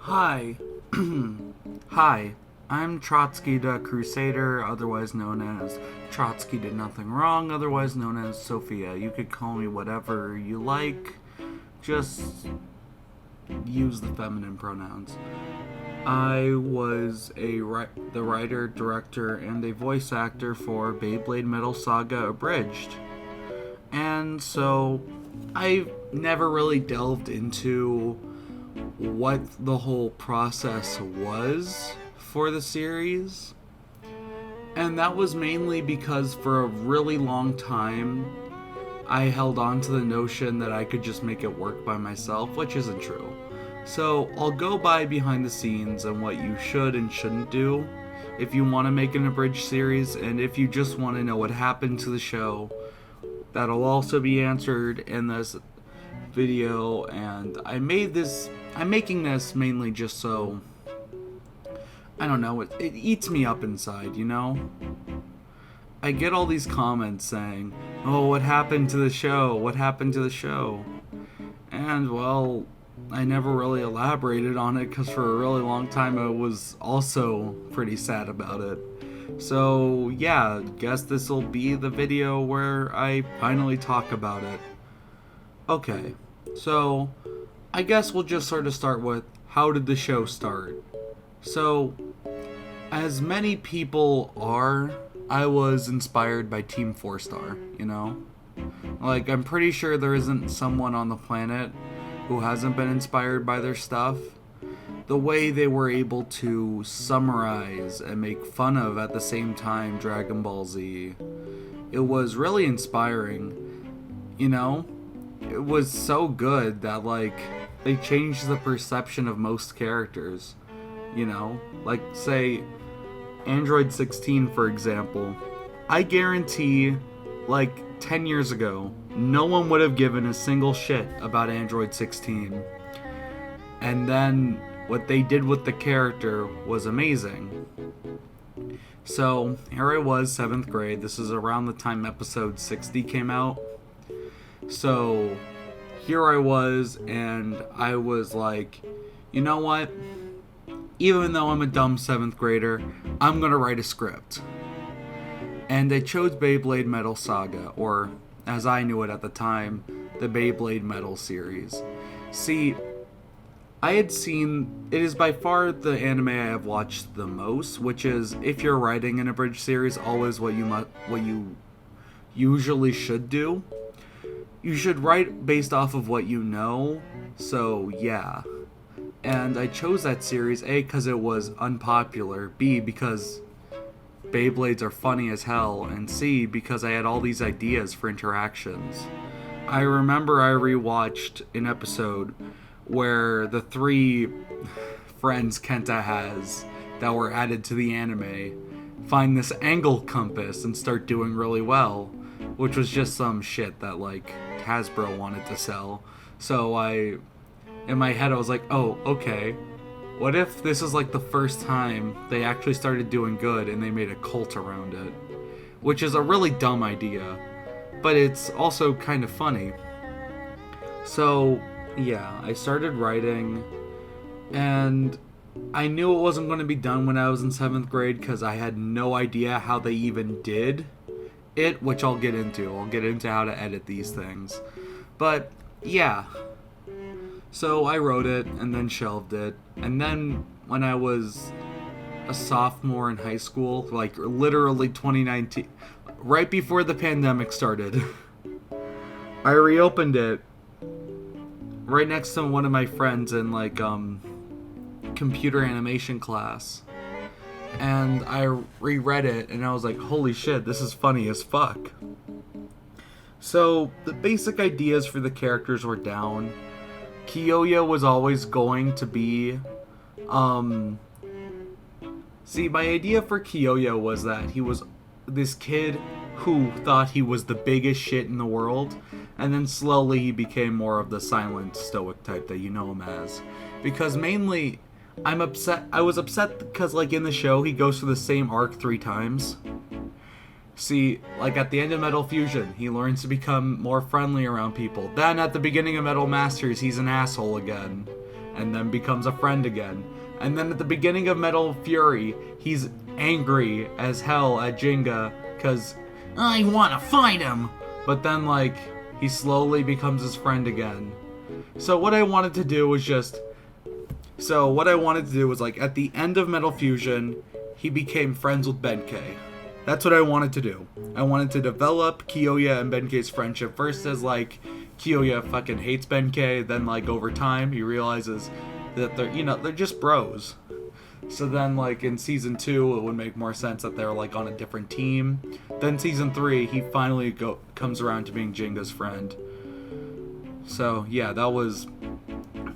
Hi. Hi. I'm Trotsky the Crusader, otherwise known as Trotsky Did Nothing Wrong, otherwise known as Sophia. You could call me whatever you like, just use the feminine pronouns. I was the writer, director, and a voice actor for Beyblade Metal Saga Abridged. And so I never really delved into what the whole process was for the series. And that was mainly because for a really long time, I held on to the notion that I could just make it work by myself, which isn't true. So I'll go by behind the scenes and what you should and shouldn't do if you want to make an abridged series, and if you just want to know what happened to the show, that'll also be answered in this video. And I'm making this mainly just so, I don't know, it eats me up inside, you know? I get all these comments saying, oh, what happened to the show? What happened to the show? And, well, I never really elaborated on it because for a really long time I was also pretty sad about it. So, yeah, guess this will be the video where I finally talk about it. Okay, so I guess we'll just sort of start with, how did the show start? So, as many people are, I was inspired by Team 4-Star, you know? Like, I'm pretty sure there isn't someone on the planet who hasn't been inspired by their stuff. The way they were able to summarize and make fun of at the same time Dragon Ball Z, it was really inspiring, you know? It was so good that, like, they changed the perception of most characters, you know? Like, say, Android 16, for example. I guarantee, like, 10 years ago, no one would have given a single shit about Android 16. And then what they did with the character was amazing. So, here I was, 7th grade. This is around the time episode 60 came out. So, here I was, and I was like, you know what? Even though I'm a dumb 7th grader, I'm gonna write a script. And I chose Beyblade Metal Saga, or as I knew it at the time, the Beyblade Metal series. See, I had seen, it is by far the anime I have watched the most, which is, if you're writing an abridged series, always what you usually should do. You should write based off of what you know, so yeah. And I chose that series, A, because it was unpopular, B, because Beyblades are funny as hell, and C, because I had all these ideas for interactions. I remember I rewatched an episode where the 3 friends Kenta has that were added to the anime find this angle compass and start doing really well, which was just some shit that, like, Hasbro wanted to sell. So in my head I was like, oh, okay, what if this is like the first time they actually started doing good and they made a cult around it? Which is a really dumb idea, but it's also kind of funny. So, yeah, I started writing, and I knew it wasn't going to be done when I was in 7th grade because I had no idea how they even did it, which I'll get into. I'll get into how to edit these things. But, yeah. So I wrote it and then shelved it. And then when I was a sophomore in high school, like literally 2019, right before the pandemic started, I reopened it right next to one of my friends in, like, computer animation class. And I reread it and I was like, holy shit, this is funny as fuck. So the basic ideas for the characters were down. Kiyoya was always going to be, see, my idea for Kiyoya was that he was this kid who thought he was the biggest shit in the world, and then slowly he became more of the silent, stoic type that you know him as. Because mainly, I was upset because, like, in the show, he goes through the same arc 3 times. See, like, at the end of Metal Fusion, he learns to become more friendly around people. Then, at the beginning of Metal Masters, he's an asshole again. and then becomes a friend again. And then at the beginning of Metal Fury, he's angry as hell at Jinga because I want to fight him. But then, like, he slowly becomes his friend again. So what I wanted to do was like, at the end of Metal Fusion, he became friends with Benkei. That's what I wanted to do. I wanted to develop Kyoya and Benkei's friendship. First as, like, Kyoya fucking hates Benkei, then, like, over time, he realizes that they're just bros. So then, like, in Season 2, it would make more sense that they're, like, on a different team. Then Season 3, he finally comes around to being Jinga's friend. So, yeah, that was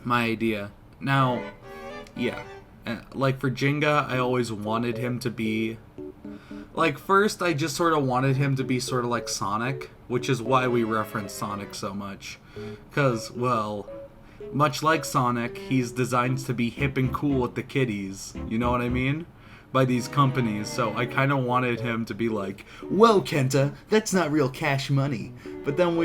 my idea. Now, yeah. Like, for Jinga, I always wanted him to be... Like, first, I just sort of wanted him to be sort of like Sonic, which is why we reference Sonic so much. Because, well... Much like Sonic, he's designed to be hip and cool with the kiddies, you know what I mean? By these companies, so I kind of wanted him to be like, "Whoa, Kenta, that's not real cash money." But then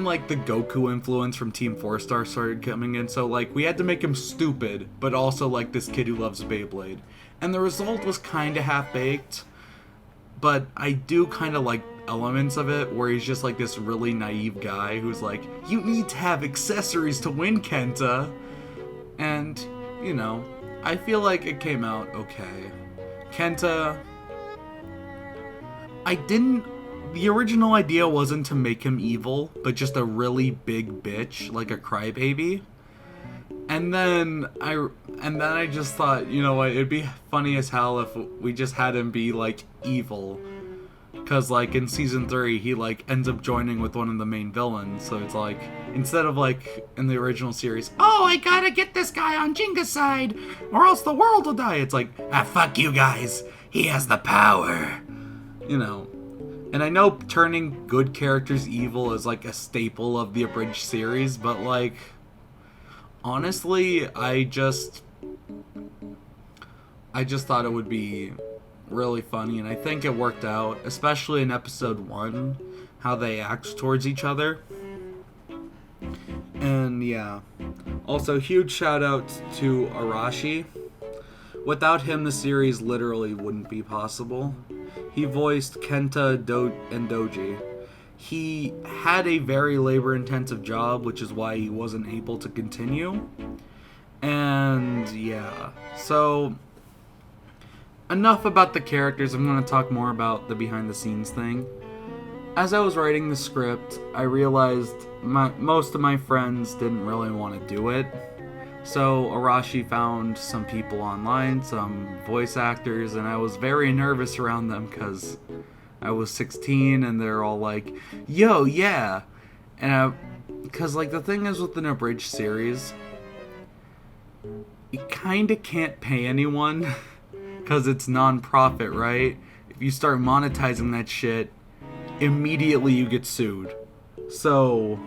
like, the Goku influence from Team 4-Star started coming in, so, like, we had to make him stupid, but also, like, this kid who loves Beyblade. And the result was kind of half-baked, but I do kind of like elements of it where he's just like this really naive guy who's like, you need to have accessories to win, Kenta. And, you know, I feel like it came out okay. Kenta... The original idea wasn't to make him evil, but just a really big bitch, like a crybaby. And then I just thought, you know what, it'd be funny as hell if we just had him be, like, evil. Because, like, in Season 3, he, like, ends up joining with one of the main villains. So it's like, instead of, like, in the original series, oh, I gotta get this guy on Jinga's side, or else the world will die. It's like, fuck you guys. He has the power. You know. And I know turning good characters evil is, like, a staple of the abridged series, but, like, honestly, I just thought it would be really funny, and I think it worked out, especially in episode 1, how they act towards each other. And yeah, also huge shout out to Arashi. Without him, the series literally wouldn't be possible. He voiced Kenta and Doji. He had a very labor-intensive job, which is why he wasn't able to continue. And yeah, so enough about the characters. I'm going to talk more about the behind-the-scenes thing. As I was writing the script, I realized most of my friends didn't really want to do it. So Arashi found some people online, some voice actors, and I was very nervous around them because I was 16 and they're all like, yo, yeah. And because, like, the thing is with an abridged series, you kind of can't pay anyone because it's non-profit, right? If you start monetizing that shit, immediately you get sued. So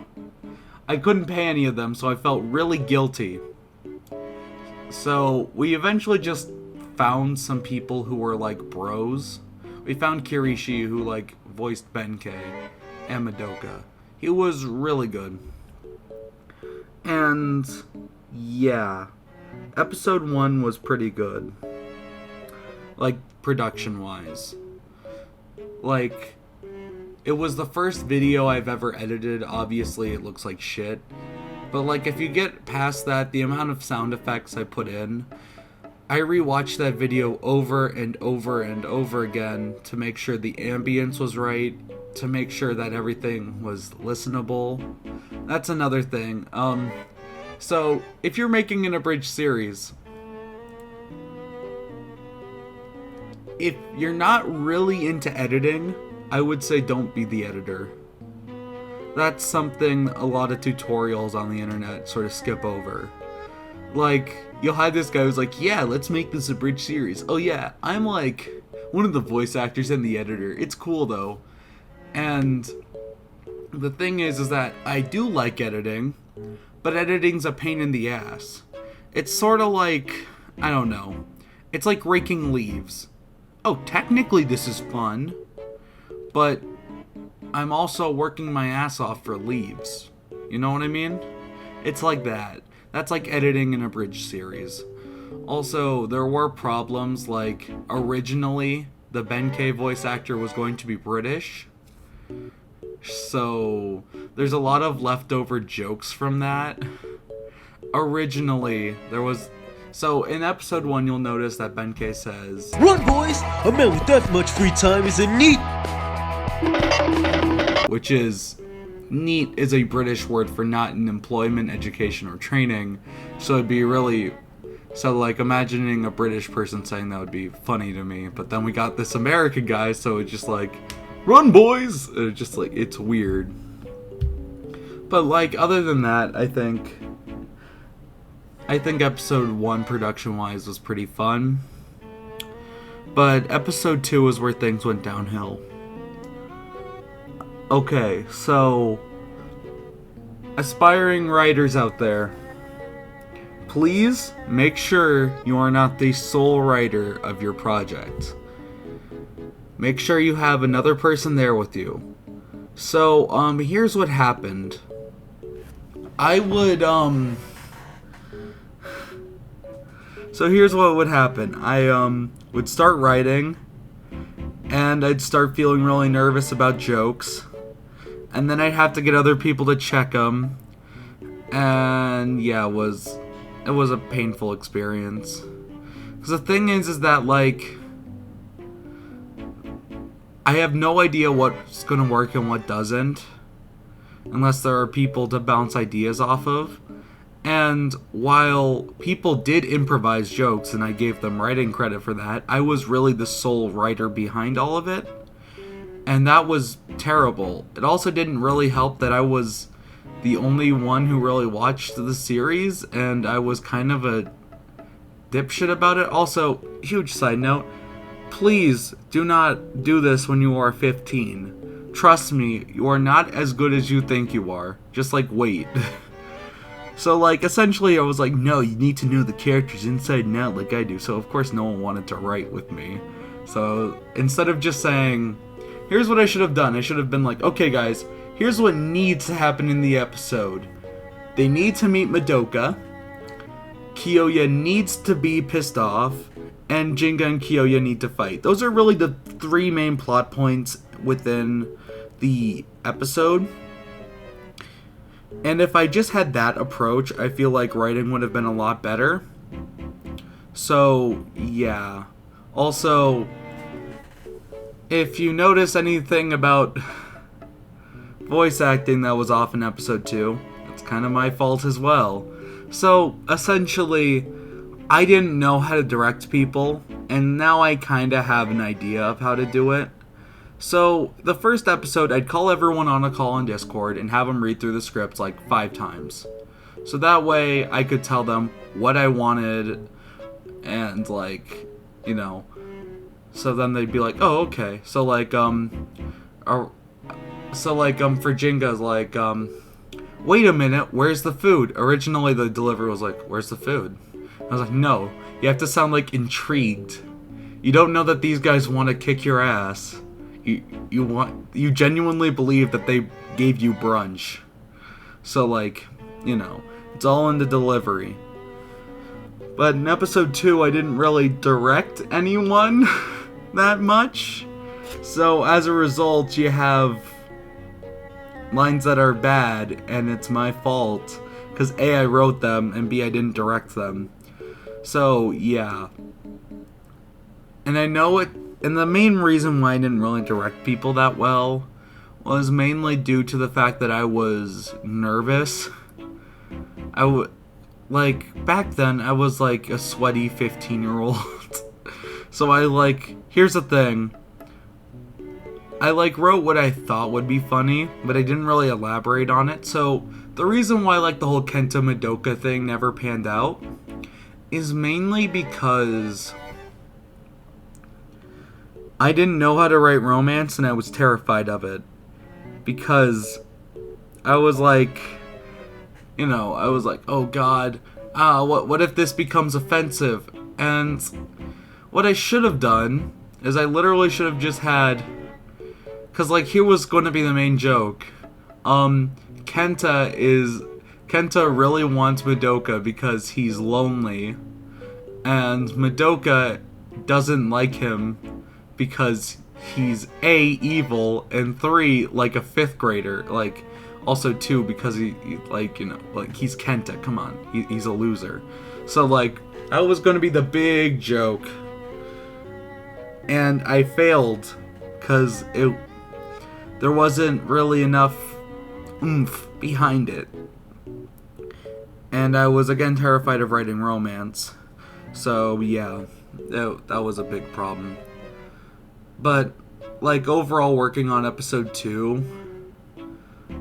I couldn't pay any of them, so I felt really guilty. So we eventually just found some people who were like bros. We found Kirishi, who like voiced Benkei, and Madoka. He was really good. And yeah, episode 1 was pretty good. Like, production-wise. Like, it was the first video I've ever edited. Obviously, it looks like shit. But, like, if you get past that, the amount of sound effects I put in, I rewatched that video over and over and over again to make sure the ambience was right, to make sure that everything was listenable. That's another thing. So, if you're making an abridged series, if you're not really into editing, I would say don't be the editor. That's something a lot of tutorials on the internet sort of skip over. Like, you'll have this guy who's like, yeah, let's make this abridged series. Oh yeah, I'm like one of the voice actors and the editor. It's cool though. And the thing is that I do like editing, but editing's a pain in the ass. It's sort of like, I don't know, it's like raking leaves. Oh, technically this is fun, but I'm also working my ass off for leaves. You know what I mean? It's like that. That's like editing an abridged series. Also, there were problems, like originally the Benkei voice actor was going to be British. So there's a lot of leftover jokes from that. Originally, there was... So in episode 1, you'll notice that Benkei says, "Run, boys! A man with that much free time is a neat," which is... Neat is a British word for not in employment, education, or training. So it'd be really... So, like, imagining a British person saying that would be funny to me. But then we got this American guy, so it's just like, "Run, boys!" It's just like, it's weird. But, like, other than that, I think episode 1, production-wise, was pretty fun. But episode 2 is where things went downhill. Okay, so, aspiring writers out there, please make sure you are not the sole writer of your project. Make sure you have another person there with you. So, here's what happened. So here's what would happen. I would start writing, and I'd start feeling really nervous about jokes. And then I'd have to get other people to check them. And yeah, it was a painful experience. Because the thing is that, like, I have no idea what's going to work and what doesn't. Unless there are people to bounce ideas off of. And while people did improvise jokes and I gave them writing credit for that, I was really the sole writer behind all of it. And that was terrible. It also didn't really help that I was the only one who really watched the series, and I was kind of a dipshit about it. Also, huge side note, please do not do this when you are 15. Trust me, you are not as good as you think you are. Just, like, wait. So, like, essentially I was like, no, you need to know the characters inside and out like I do. So, of course, no one wanted to write with me. So, instead of just saying... Here's what I should have done. I should have been like, okay guys, here's what needs to happen in the episode. They need to meet Madoka. Kyoya needs to be pissed off. And Jinga and Kyoya need to fight. Those are really the 3 main plot points within the episode. And if I just had that approach, I feel like writing would have been a lot better. So, yeah. Also... If you notice anything about voice acting that was off in episode 2, that's kind of my fault as well. So, essentially, I didn't know how to direct people, and now I kind of have an idea of how to do it. So, the first episode, I'd call everyone on a call on Discord and have them read through the script like 5 times. So that way, I could tell them what I wanted, and, like, you know... So then they'd be like, oh, okay. So, like, for Jinga's, like, wait a minute, where's the food? Originally, the delivery was like, where's the food? I was like, no, you have to sound, like, intrigued. You don't know that these guys want to kick your ass. You genuinely believe that they gave you brunch. So, like, you know, it's all in the delivery. But in episode 2, I didn't really direct anyone that much. So as a result, you have lines that are bad, and it's my fault. Because A, I wrote them, and B, I didn't direct them. So, yeah. And I know it, and the main reason why I didn't really direct people that well was mainly due to the fact that I was nervous. Like, back then, I was, like, a sweaty 15-year-old. So here's the thing. I, wrote what I thought would be funny, but I didn't really elaborate on it. So, the reason why, the whole Kenta Madoka thing never panned out is mainly because I didn't know how to write romance, and I was terrified of it. Because I was like... You know, I was like, oh god, what if this becomes offensive? And what I should have done is I literally should have just had... Because, here was going to be the main joke. Kenta Kenta really wants Madoka because he's lonely, and Madoka doesn't like him because he's A, evil, and 3, like a 5th grader. Like, also 2, because he like, you know, like, he's Kenta, come on, he's a loser. So, like, that was gonna be the big joke. And I failed, because there wasn't really enough oomph behind it. And I was, again, terrified of writing romance. So, yeah, that was a big problem. But, like, overall working on episode 2,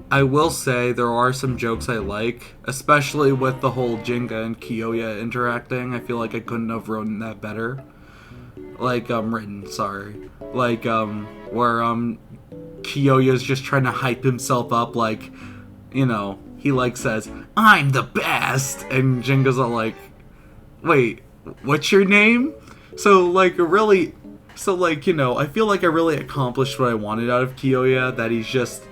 I will say there are some jokes I like, especially with the whole Jinga and Kiyoya interacting. I feel like I couldn't have written that better. Like, written, sorry. Like, where, Kiyoya's just trying to hype himself up, like, you know, he, like, says, "I'm the best!" And Jinga's all like, "Wait, what's your name?" So, like, really... So, like, you know, I feel like I really accomplished what I wanted out of Kiyoya, that he's just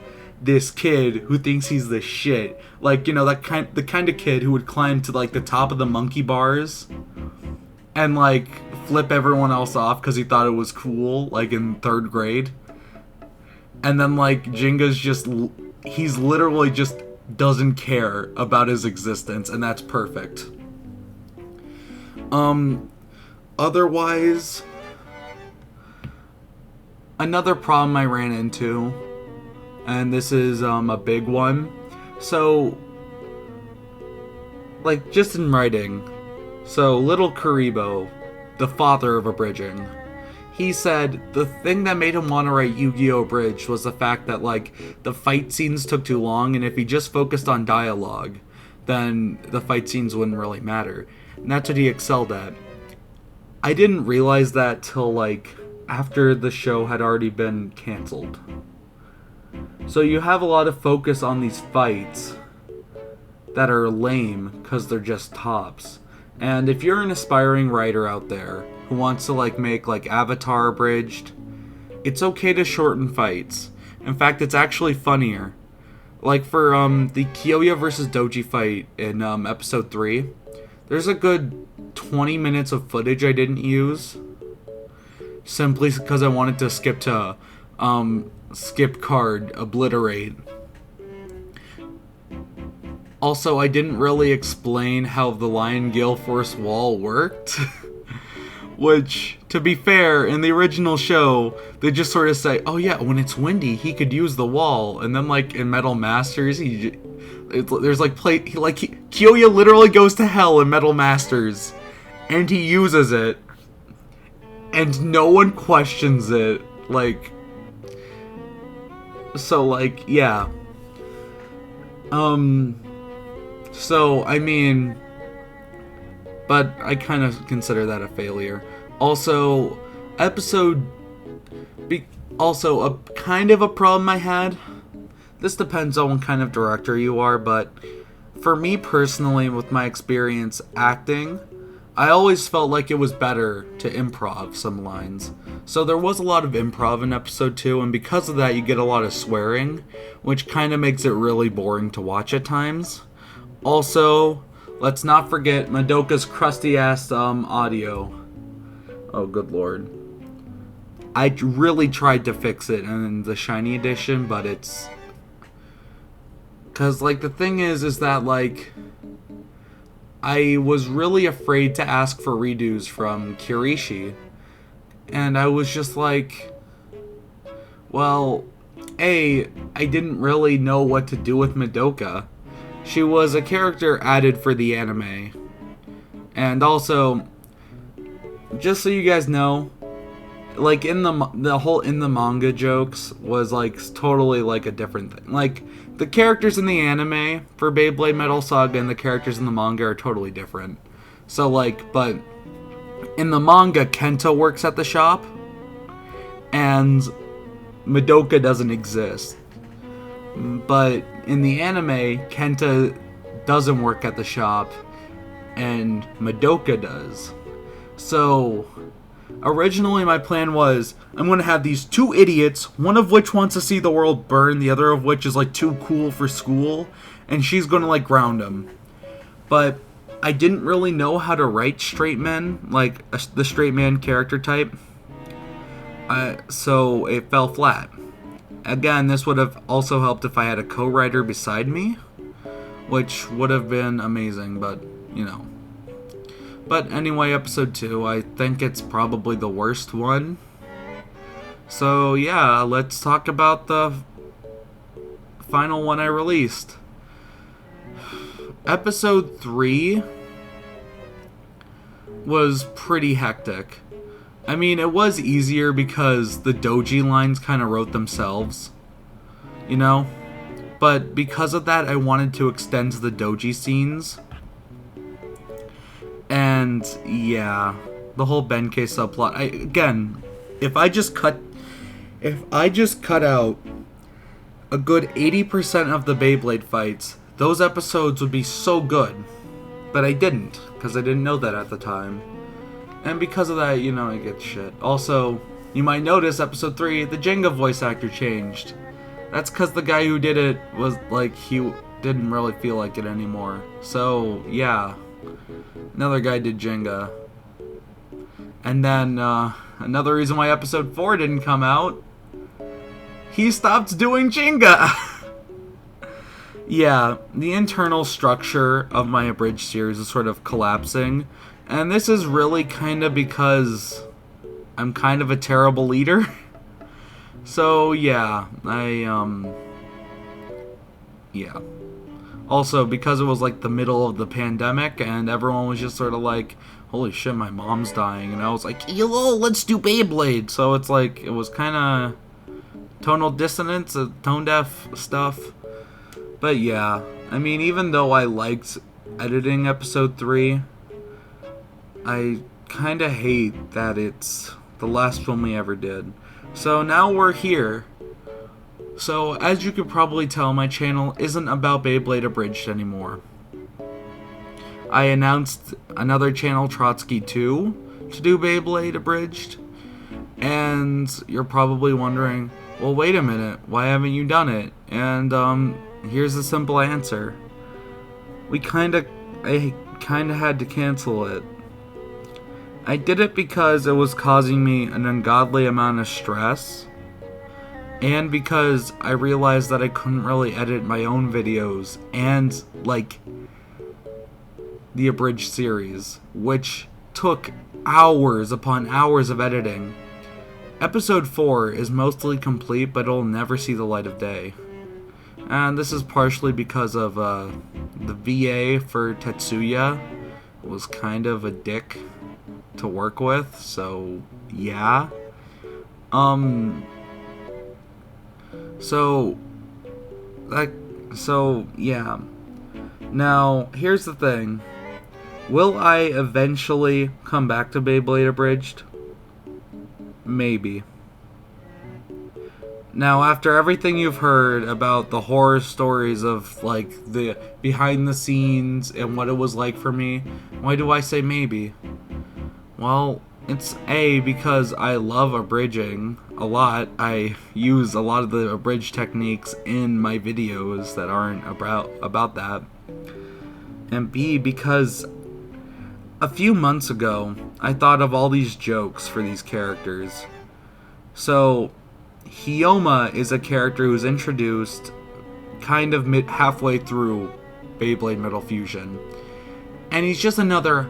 this kid who thinks he's the shit. Like, you know, the kind of kid who would climb to, like, the top of the monkey bars and, like, flip everyone else off because he thought it was cool, like, in 3rd grade. And then, like, Jinga's just... He's literally just doesn't care about his existence, and that's perfect. Otherwise... Another problem I ran into, and this is a big one, so, like, just in writing, so Little Karibo, the father of abridging, he said the thing that made him want to write Yu-Gi-Oh! Abridged was the fact that, like, the fight scenes took too long, and if he just focused on dialogue, then the fight scenes wouldn't really matter, and that's what he excelled at. I didn't realize that till, like, after the show had already been canceled. So you have a lot of focus on these fights that are lame because they're just tops. And if you're an aspiring writer out there who wants to, like, make, like, Avatar abridged, it's okay to shorten fights. In fact, it's actually funnier. Like, for the Kiyoya versus Doji fight in episode 3, there's a good 20 minutes of footage I didn't use, simply because I wanted to skip to skip card obliterate. Also, I didn't really explain how the Lion Gale Force wall worked. Which, to be fair, in the original show, they just sort of say, "Oh yeah, when it's windy, he could use the wall." And then, like, in Metal Masters, there's like Kiyoya literally goes to hell in Metal Masters, and he uses it. And no one questions it, like... So, like, yeah. So, I mean... But I kind of consider that a failure. Also, Also, a kind of a problem I had... This depends on what kind of director you are, but... For me personally, with my experience acting... I always felt like it was better to improv some lines. So there was a lot of improv in episode 2, and because of that you get a lot of swearing, which kind of makes it really boring to watch at times. Also, let's not forget Madoka's crusty ass audio. Oh, good lord. I really tried to fix it in the shiny edition, but it's... Because, like, the thing is that, like... I was really afraid to ask for redos from Kirishi. And I was just like... Well, I didn't really know what to do with Madoka. She was a character added for the anime. And also, just so you guys know, like, in the whole in the manga jokes was, like, totally, like, a different thing. Like, the characters in the anime for Beyblade Metal Saga and the characters in the manga are totally different. So, like, but in the manga, Kenta works at the shop, and Madoka doesn't exist. But in the anime, Kenta doesn't work at the shop, and Madoka does. So, Originally, my plan was, I'm going to have these two idiots, one of which wants to see the world burn, the other of which is, like, too cool for school, and she's going to, like, ground him. But I didn't really know how to write straight men, like, the straight man character type. So it fell flat. Again, this would have also helped if I had a co-writer beside me, which would have been amazing, but, you know. But anyway, episode 2, I think it's probably the worst one. So yeah, let's talk about the final one I released. Episode 3 was pretty hectic. I mean, it was easier because the doji lines kind of wrote themselves, you know? But because of that, I wanted to extend the doji scenes. And yeah, the whole Benkei subplot. Again, if I just cut out a good 80% of the Beyblade fights, those episodes would be so good. But I didn't, because I didn't know that at the time. And because of that, you know, I get shit. Also, you might notice episode 3, the Jenga voice actor changed. That's because the guy who did it was like, he didn't really feel like it anymore. So yeah, another guy did Jenga. And then another reason why episode 4 didn't come out, he stopped doing Jenga. Yeah, the internal structure of my abridged series is sort of collapsing. And this is really kind of because I'm kind of a terrible leader. So yeah, yeah. Also, because it was like the middle of the pandemic and everyone was just sort of like, holy shit, my mom's dying. And I was like, hello, let's do Beyblade. So it's like, it was kind of tonal dissonance, tone deaf stuff. But yeah, I mean, even though I liked editing episode 3, I kind of hate that it's the last one we ever did. So now we're here. So as you could probably tell, my channel isn't about Beyblade Abridged anymore. I announced another channel, Trotsky 2, to do Beyblade Abridged. And you're probably wondering, well, wait a minute, why haven't you done it? And here's the simple answer. I kind of had to cancel it. I did it because it was causing me an ungodly amount of stress, and because I realized that I couldn't really edit my own videos and, like, the abridged series, which took hours upon hours of editing. Episode 4 is mostly complete, but it'll never see the light of day. And this is partially because of the VA for Tetsuya was kind of a dick to work with, so yeah. So yeah. Now, here's the thing. Will I eventually come back to Beyblade Abridged? Maybe. Now, after everything you've heard about the horror stories of, like, the behind the scenes and what it was like for me, why do I say maybe? Well, it's A, because I love abridging a lot. I use a lot of the abridged techniques in my videos that aren't about that. And B, because a few months ago, I thought of all these jokes for these characters. So, Hyoma is a character who's introduced kind of halfway through Beyblade Metal Fusion. And he's just another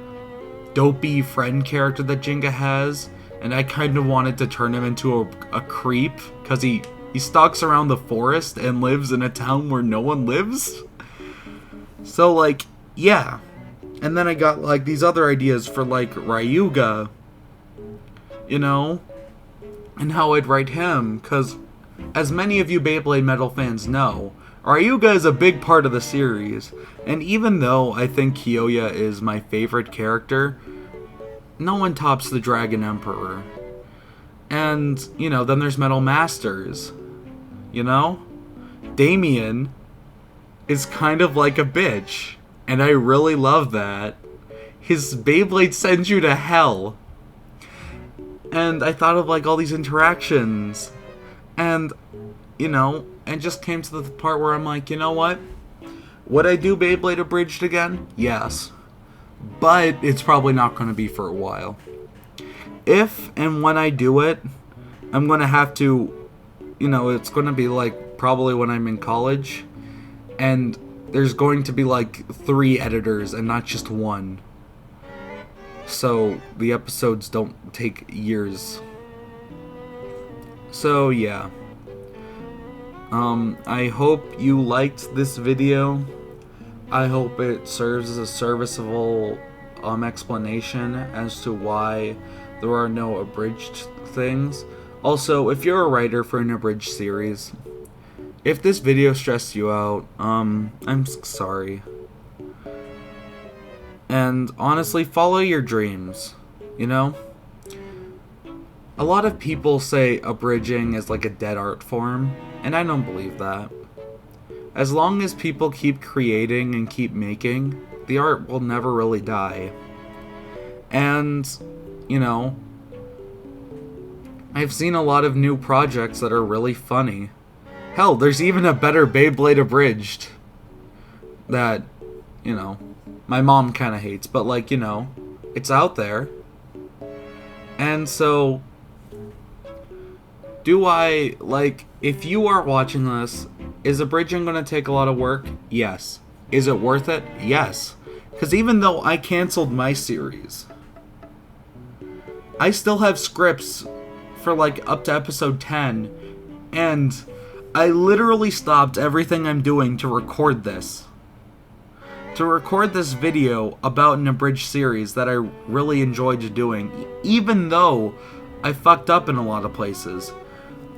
dopey friend character that Jenga has, and I kind of wanted to turn him into a creep, because he stalks around the forest and lives in a town where no one lives. So, like, yeah. And then I got, like, these other ideas for, like, Ryuga, you know, and how I'd write him, because as many of you Beyblade Metal fans know, Ryuga is a big part of the series, and even though I think Kyoya is my favorite character, no one tops the Dragon Emperor. And, you know, then there's Metal Masters, you know? Damien is kind of like a bitch, and I really love that. His Beyblade sends you to hell. And I thought of like all these interactions. And, and just came to the part where I'm like, you know what? Would I do Beyblade Abridged again? Yes. But it's probably not going to be for a while. If and when I do it, I'm going to have to, it's going to be like probably when I'm in college. And there's going to be like 3 editors and not just one. So the episodes don't take years. So yeah. I hope you liked this video. I hope it serves as a serviceable explanation as to why there are no abridged things. Also, if you're a writer for an abridged series, if this video stressed you out, I'm sorry. And honestly, follow your dreams, A lot of people say abridging is like a dead art form, and I don't believe that. As long as people keep creating and keep making, the art will never really die. And, I've seen a lot of new projects that are really funny. Hell, there's even a better Beyblade Abridged that, my mom kind of hates, but it's out there. And so, if you are watching this, is abridging going to take a lot of work? Yes. Is it worth it? Yes. Because even though I canceled my series, I still have scripts for up to episode 10, and I literally stopped everything I'm doing to record this. To record this video about an abridged series that I really enjoyed doing, even though I fucked up in a lot of places.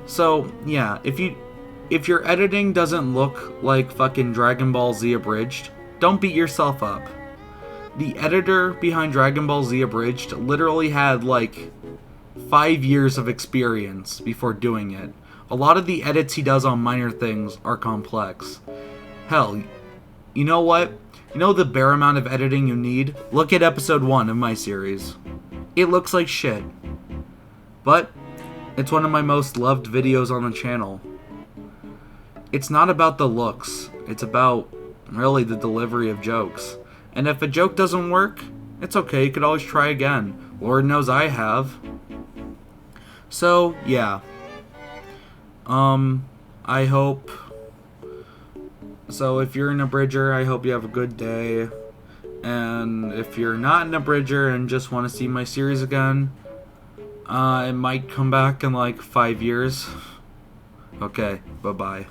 So, yeah, if your editing doesn't look like fucking Dragon Ball Z Abridged, don't beat yourself up. The editor behind Dragon Ball Z Abridged literally had 5 years of experience before doing it. A lot of the edits he does on minor things are complex. Hell, you know what? You know the bare amount of editing you need? Look at episode 1 of my series. It looks like shit. But it's one of my most loved videos on the channel. It's not about the looks. It's about, really, the delivery of jokes. And if a joke doesn't work, it's okay. You could always try again. Lord knows I have. So, yeah. I hope... So, if you're an abridger, I hope you have a good day. And if you're not an abridger and just want to see my series again, it might come back in 5 years. Okay, bye-bye.